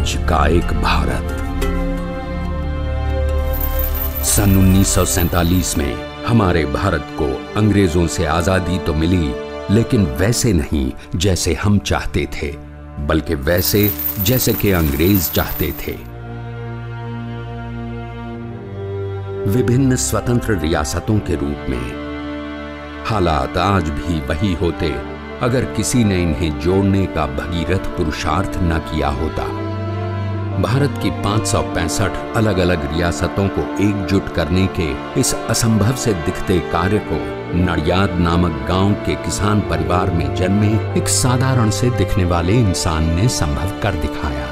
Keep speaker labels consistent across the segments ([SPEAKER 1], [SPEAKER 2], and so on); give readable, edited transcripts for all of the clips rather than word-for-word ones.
[SPEAKER 1] आज का एक भारत। सन 1947 में हमारे भारत को अंग्रेजों से आजादी तो मिली, लेकिन वैसे नहीं जैसे हम चाहते थे, बल्कि वैसे जैसे कि अंग्रेज चाहते थे। विभिन्न स्वतंत्र रियासतों के रूप में। हालात आज भी वही होते अगर किसी ने इन्हें जोड़ने का भगीरथ पुरुषार्थ न किया होता। भारत की 565 अलग अलग रियासतों को एकजुट करने के इस असंभव से दिखते कार्य को नडियाद नामक गांव के किसान परिवार में जन्मे एक साधारण से दिखने वाले इंसान ने संभव कर दिखाया।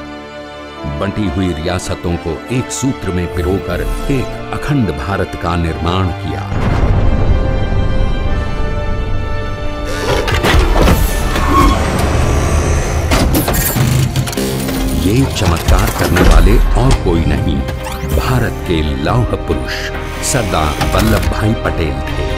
[SPEAKER 1] बंटी हुई रियासतों को एक सूत्र में पिरोकर एक अखंड भारत का निर्माण किया। ये चमत्कार करने वाले और कोई नहीं, भारत के लौह पुरुष सरदार वल्लभ भाई पटेल थे।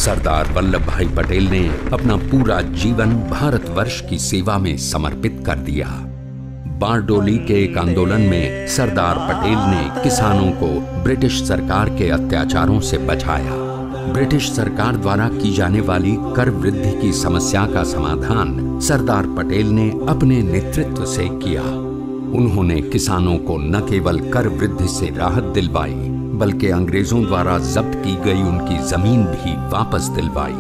[SPEAKER 1] सरदार वल्लभ भाई पटेल ने अपना पूरा जीवन भारतवर्ष की सेवा में समर्पित कर दिया। बारडोली के एक आंदोलन में सरदार पटेल ने किसानों को ब्रिटिश सरकार के अत्याचारों से बचाया। ब्रिटिश सरकार द्वारा की जाने वाली कर वृद्धि की समस्या का समाधान सरदार पटेल ने अपने नेतृत्व से किया। उन्होंने किसानों को न केवल कर वृद्धि से राहत दिलवाई, बल्कि अंग्रेजों द्वारा जब्त की गई उनकी जमीन भी वापस दिलवाई।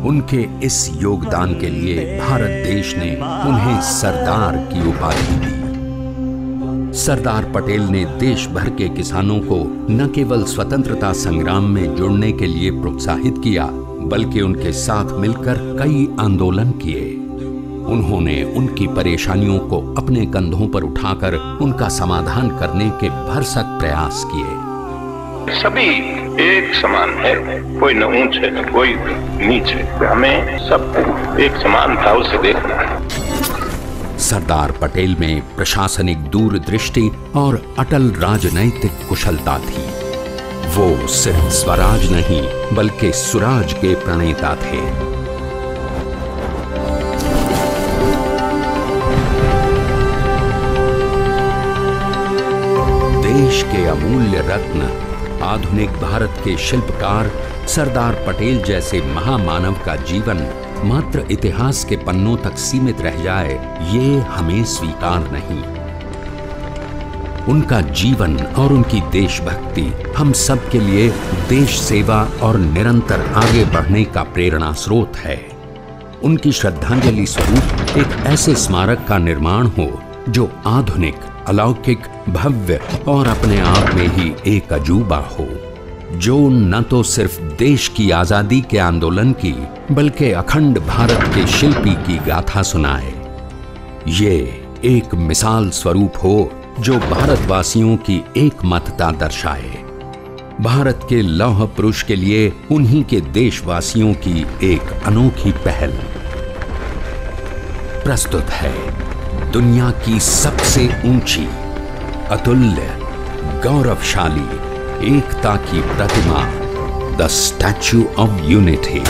[SPEAKER 1] उनके इस योगदान के लिए भारत देश ने उन्हें सरदार की उपाधि दी। सरदार पटेल ने देश भर के किसानों को न केवल स्वतंत्रता संग्राम में जुड़ने के लिए प्रोत्साहित किया, बल्कि उनके साथ मिलकर कई आंदोलन किए। उन्होंने उनकी परेशानियों को अपने कंधों पर उठाकर उनका समाधान करने के भरसक प्रयास किए।
[SPEAKER 2] सभी एक समान है, कोई न ऊंच है न कोई नीच है, हमें सब एक समान भाव से देखना है।
[SPEAKER 1] सरदार पटेल में प्रशासनिक दूरदृष्टि और अटल राजनैतिक कुशलता थी। वो सिर्फ स्वराज नहीं, बल्कि सुराज के प्रणेता थे। देश के अमूल्य रत्न, आधुनिक भारत के शिल्पकार सरदार पटेल जैसे महामानव का जीवन मात्र इतिहास के पन्नों तक सीमित रह जाए, ये हमें स्वीकार नहीं। उनका जीवन और उनकी देशभक्ति हम सब के लिए देश सेवा और निरंतर आगे बढ़ने का प्रेरणा स्रोत है। उनकी श्रद्धांजलि स्वरूप एक ऐसे स्मारक का निर्माण हो जो आधुनिक, अलौकिक, भव्य और अपने आप में ही एक अजूबा हो, जो न तो सिर्फ देश की आजादी के आंदोलन की, बल्कि अखंड भारत के शिल्पी की गाथा सुनाए। ये एक मिसाल स्वरूप हो जो भारतवासियों की एकमतता दर्शाए। भारत के लौह पुरुष के लिए उन्हीं के देशवासियों की एक अनोखी पहल। प्रस्तुत है दुनिया की सबसे ऊंची, अतुल्य, गौरवशाली एकता की प्रतिमा, द स्टैच्यू ऑफ यूनिटी।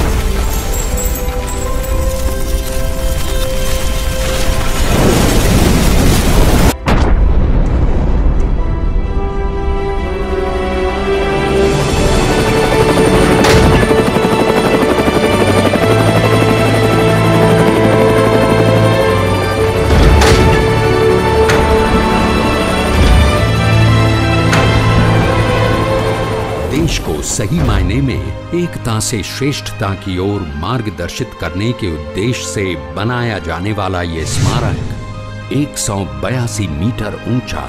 [SPEAKER 1] देश को सही मायने में एकता से श्रेष्ठता की ओर मार्गदर्शित करने के उद्देश्य से बनाया जाने वाला ये स्मारक 182 मीटर ऊंचा,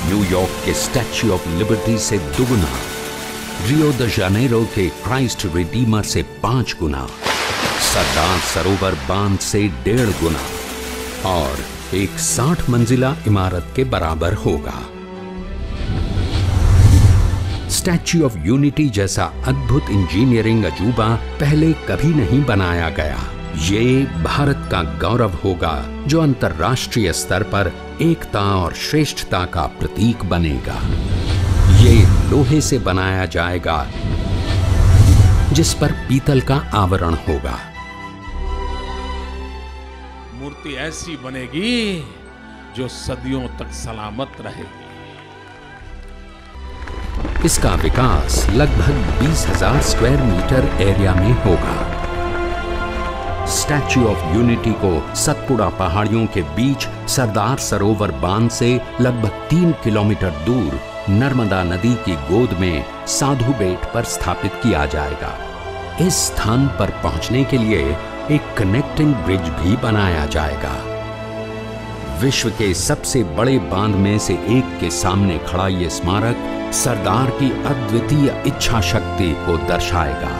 [SPEAKER 1] न्यूयॉर्क के स्टैच्यू ऑफ लिबर्टी से दुगुना, रियो द जानेरो के क्राइस्ट रिडीमर से 5 गुना, सरदार सरोवर बांध से 1.5 गुना और एक 60 मंजिला इमारत के बराबर होगा। स्टैच्यू ऑफ यूनिटी जैसा अद्भुत इंजीनियरिंग अजूबा पहले कभी नहीं बनाया गया। ये भारत का गौरव होगा जो अंतर्राष्ट्रीय स्तर पर एकता और श्रेष्ठता का प्रतीक बनेगा। ये लोहे से बनाया जाएगा जिस पर पीतल का आवरण होगा।
[SPEAKER 3] मूर्ति ऐसी बनेगी जो सदियों तक सलामत रहेगी।
[SPEAKER 1] इसका विकास लगभग 20,000 स्क्वायर मीटर एरिया में होगा। स्टैच्यू ऑफ यूनिटी को सतपुड़ा पहाड़ियों के बीच सरदार सरोवर बांध से लगभग 3 किलोमीटर दूर नर्मदा नदी की गोद में साधु बेट पर स्थापित किया जाएगा। इस स्थान पर पहुंचने के लिए एक कनेक्टिंग ब्रिज भी बनाया जाएगा। विश्व के सबसे बड़े बांध में से एक के सामने खड़ा यह स्मारक सरदार की अद्वितीय इच्छा शक्ति को दर्शाएगा।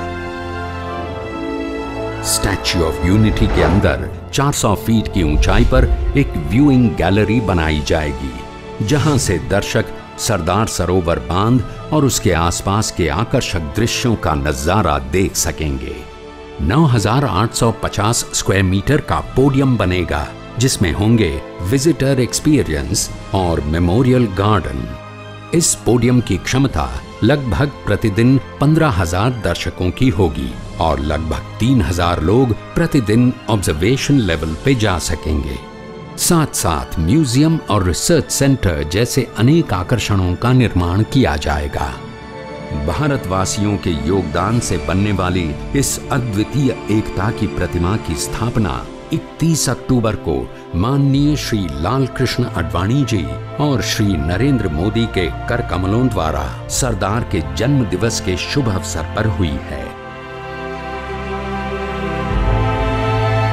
[SPEAKER 1] स्टैच्यू ऑफ यूनिटी के अंदर 400 फीट की ऊंचाई पर एक व्यूइंग गैलरी बनाई जाएगी, जहां से दर्शक सरदार सरोवर बांध और उसके आसपास के आकर्षक दृश्यों का नजारा देख सकेंगे। 9,850 स्क्वायर मीटर का पोडियम बनेगा, जिसमें होंगे विजिटर एक्सपीरियंस और मेमोरियल गार्डन। इस पोडियम की क्षमता लगभग प्रतिदिन 15,000 दर्शकों की होगी और लगभग 3,000 लोग प्रतिदिन ऑब्जर्वेशन लेवल पे जा सकेंगे। साथ साथ म्यूजियम और रिसर्च सेंटर जैसे अनेक आकर्षणों का निर्माण किया जाएगा। भारतवासियों के योगदान से बनने वाली इस अद्वितीय एकता की प्रतिमा की स्थापना 31 अक्टूबर को माननीय श्री लाल कृष्ण आडवाणी जी और श्री नरेंद्र मोदी के कर कमलों द्वारा सरदार के जन्म दिवस के शुभ अवसर पर हुई है।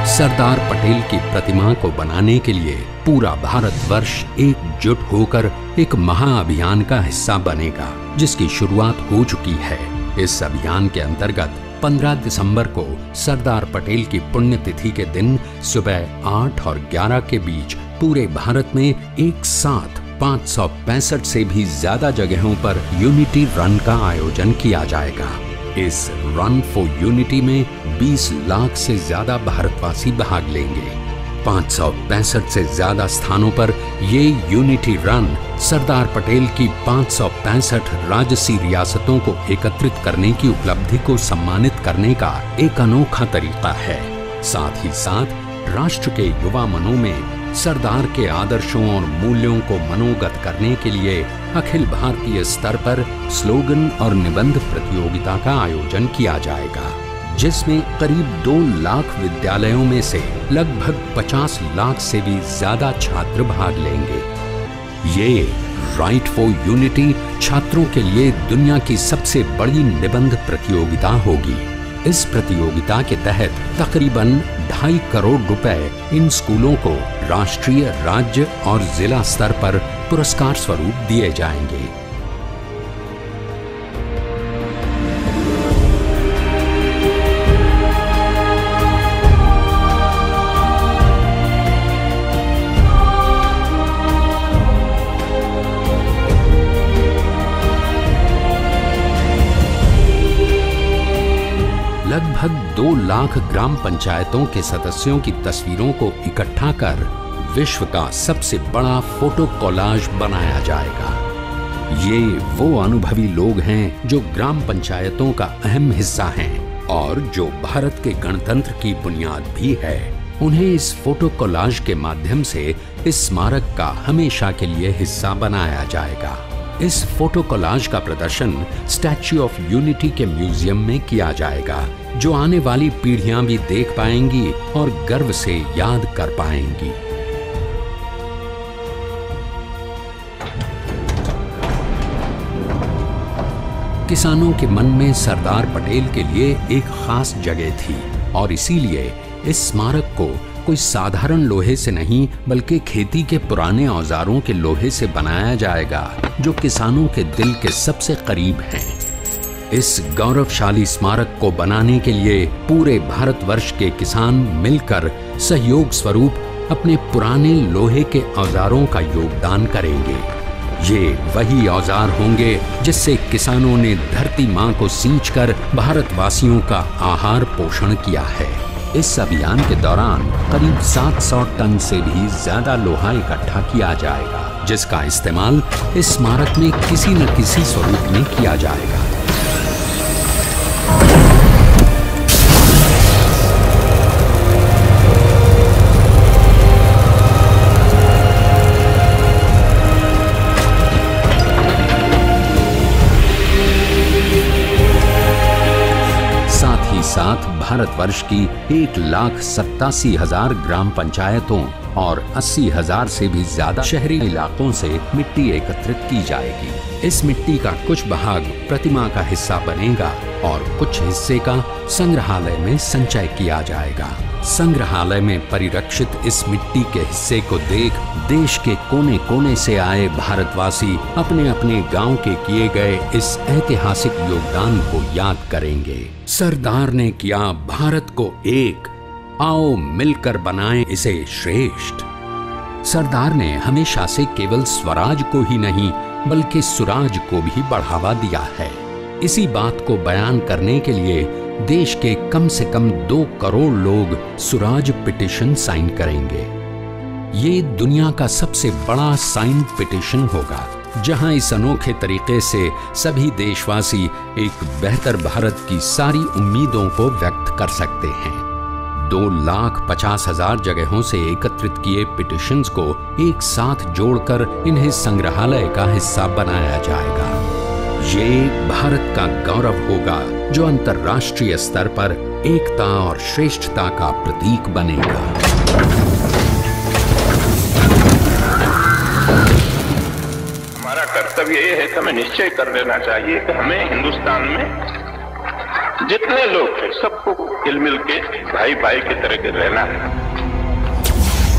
[SPEAKER 1] सरदार पटेल की प्रतिमा को बनाने के लिए पूरा भारतवर्ष एकजुट होकर एक महाअभियान का हिस्सा बनेगा, जिसकी शुरुआत हो चुकी है। इस अभियान के अंतर्गत 15 दिसंबर को सरदार पटेल की पुण्यतिथि के दिन सुबह 8 और 11 के बीच पूरे भारत में एक साथ 565 से भी ज्यादा जगहों पर यूनिटी रन का आयोजन किया जाएगा। इस रन फॉर यूनिटी में 20 लाख से ज्यादा भारतवासी भाग लेंगे। 565 से ज्यादा स्थानों पर ये यूनिटी रन सरदार पटेल की 565 राजसी रियासतों को एकत्रित करने की उपलब्धि को सम्मानित करने का एक अनोखा तरीका है। साथ ही साथ राष्ट्र के युवा मनों में सरदार के आदर्शों और मूल्यों को मनोगत करने के लिए अखिल भारतीय स्तर पर स्लोगन और निबंध प्रतियोगिता का आयोजन किया जाएगा, जिसमें करीब 2 लाख विद्यालयों में से लगभग 50 लाख से भी ज्यादा छात्र भाग लेंगे। ये राइट फॉर यूनिटी छात्रों के लिए दुनिया की सबसे बड़ी निबंध प्रतियोगिता होगी। इस प्रतियोगिता के तहत तकरीबन 2.5 करोड़ रुपए इन स्कूलों को राष्ट्रीय, राज्य और जिला स्तर पर पुरस्कार स्वरूप दिए जाएंगे। लगभग 2 लाख ग्राम पंचायतों के सदस्यों की तस्वीरों को इकट्ठा कर विश्व का सबसे बड़ा फोटो कोलाज बनाया जाएगा। ये वो अनुभवी लोग हैं जो ग्राम पंचायतों का अहम हिस्सा हैं और जो भारत के गणतंत्र की बुनियाद भी है। उन्हें इस फोटो कोलाज के माध्यम से इस स्मारक का हमेशा के लिए हिस्सा बनाया जाएगा। इस फोटो कोलाज का प्रदर्शन स्टैच्यू ऑफ यूनिटी के म्यूजियम में किया जाएगा, जो आने वाली पीढ़ियां भी देख पाएंगी और गर्व से याद कर पाएंगी। किसानों के मन में सरदार पटेल के लिए एक खास जगह थी और इसीलिए इस स्मारक को कोई साधारण लोहे से नहीं बल्कि खेती के पुराने औजारों के लोहे से बनाया जाएगा, जो किसानों के दिल के सबसे करीब हैं। इस गौरवशाली स्मारक को बनाने के लिए पूरे भारतवर्ष के किसान मिलकर सहयोग स्वरूप अपने पुराने लोहे के औजारों का योगदान करेंगे। ये वही औजार होंगे जिससे किसानों ने धरती मां को सींचकर भारतवासियों का आहार पोषण किया है। इस अभियान के दौरान करीब 700 टन से भी ज्यादा लोहा इकट्ठा किया जाएगा, जिसका इस्तेमाल इस स्मारक में किसी न किसी स्वरूप में किया जाएगा। साथ भारतवर्ष की 1,87,000 ग्राम पंचायतों और 80,000 से भी ज्यादा शहरी इलाकों से मिट्टी एकत्रित की जाएगी। इस मिट्टी का कुछ भाग प्रतिमा का हिस्सा बनेगा और कुछ हिस्से का संग्रहालय में संचय किया जाएगा। संग्रहालय में परिरक्षित इस मिट्टी के हिस्से को देख देश के कोने कोने से आए भारतवासी अपने अपने गांव के किए गए इस ऐतिहासिक योगदान को याद करेंगे। सरदार ने किया भारत को एक, आओ मिलकर बनाएं इसे श्रेष्ठ। सरदार ने हमेशा से केवल स्वराज को ही नहीं बल्कि सुराज को भी बढ़ावा दिया है। इसी बात को बयान करने के लिए देश के कम से कम 2 करोड़ लोग सुराज पिटीशन साइन करेंगे। ये दुनिया का सबसे बड़ा साइन पिटीशन होगा, जहां इस अनोखे तरीके से सभी देशवासी एक बेहतर भारत की सारी उम्मीदों को व्यक्त कर सकते हैं। 2,50,000 जगहों से एकत्रित किए पिटीशंस को एक साथ जोड़कर इन्हें संग्रहालय का हिस्सा बनाया जाएगा। ये भारत का गौरव होगा जो अंतर्राष्ट्रीय स्तर पर एकता और श्रेष्ठता का प्रतीक बनेगा।
[SPEAKER 2] हमारा कर्तव्य ये है कि हमें निश्चय कर लेना चाहिए कि हमें हिंदुस्तान में जितने लोग हैं सबको मिल के भाई भाई की तरह के रहना है।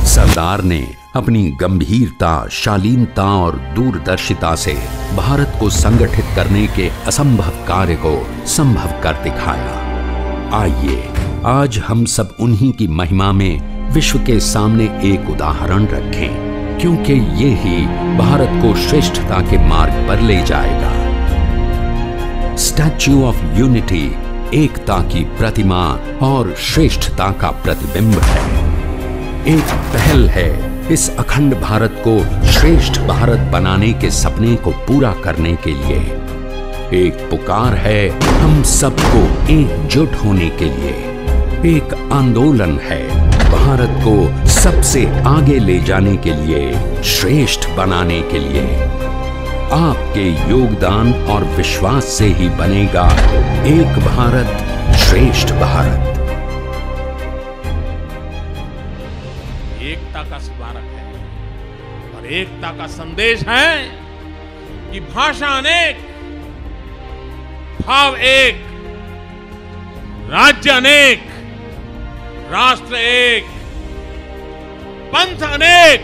[SPEAKER 1] सरदार ने अपनी गंभीरता, शालीनता और दूरदर्शिता से भारत को संगठित करने के असंभव कार्य को संभव कर दिखाया। आइए आज हम सब उन्हीं की महिमा में विश्व के सामने एक उदाहरण रखें, क्योंकि ये ही भारत को श्रेष्ठता के मार्ग पर ले जाएगा। स्टैच्यू ऑफ यूनिटी एकता की प्रतिमा और श्रेष्ठता का प्रतिबिंब है। एक पहल है इस अखंड भारत को श्रेष्ठ भारत बनाने के सपने को पूरा करने के लिए। एक पुकार है हम सबको एकजुट होने के लिए। एक आंदोलन है भारत को सबसे आगे ले जाने के लिए, श्रेष्ठ बनाने के लिए। आपके योगदान और विश्वास से ही बनेगा एक भारत श्रेष्ठ भारत।
[SPEAKER 3] एकता का स्मारक है और एकता का संदेश है कि भाषा अनेक, भाव एक, राज्य अनेक, राष्ट्र एक, पंथ अनेक,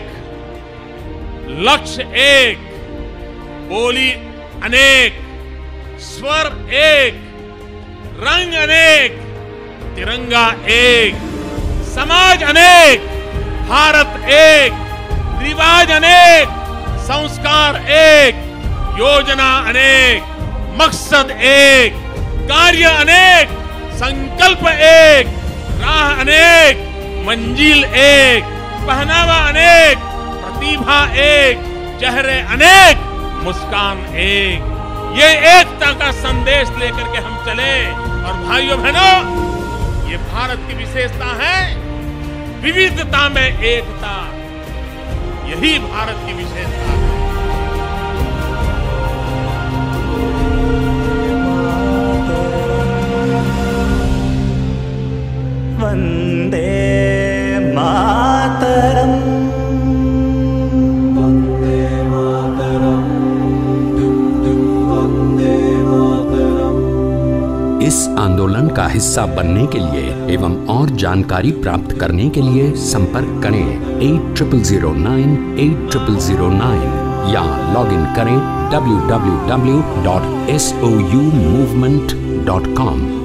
[SPEAKER 3] लक्ष्य एक, बोली अनेक, स्वर एक, रंग अनेक, तिरंगा एक, समाज अनेक, भारत एक, रिवाज अनेक, संस्कार एक, योजना अनेक, मकसद एक, कार्य अनेक, संकल्प एक, राह अनेक, मंजिल एक, पहनावा अनेक, प्रतिभा एक, चेहरे अनेक, मुस्कान एक। ये एकता का संदेश लेकर के हम चले। और भाइयों बहनों, ये भारत की विशेषता है, विविधता में एकता। यही भारत की विशेषता है।
[SPEAKER 4] वंदे मातरम, वंदे मातरम, वंदे मातरम।
[SPEAKER 1] इस आंदोलन का हिस्सा बनने के लिए एवं और जानकारी प्राप्त करने के लिए संपर्क करें 8009 8009 या लॉग इन करें www.souvmovement.com।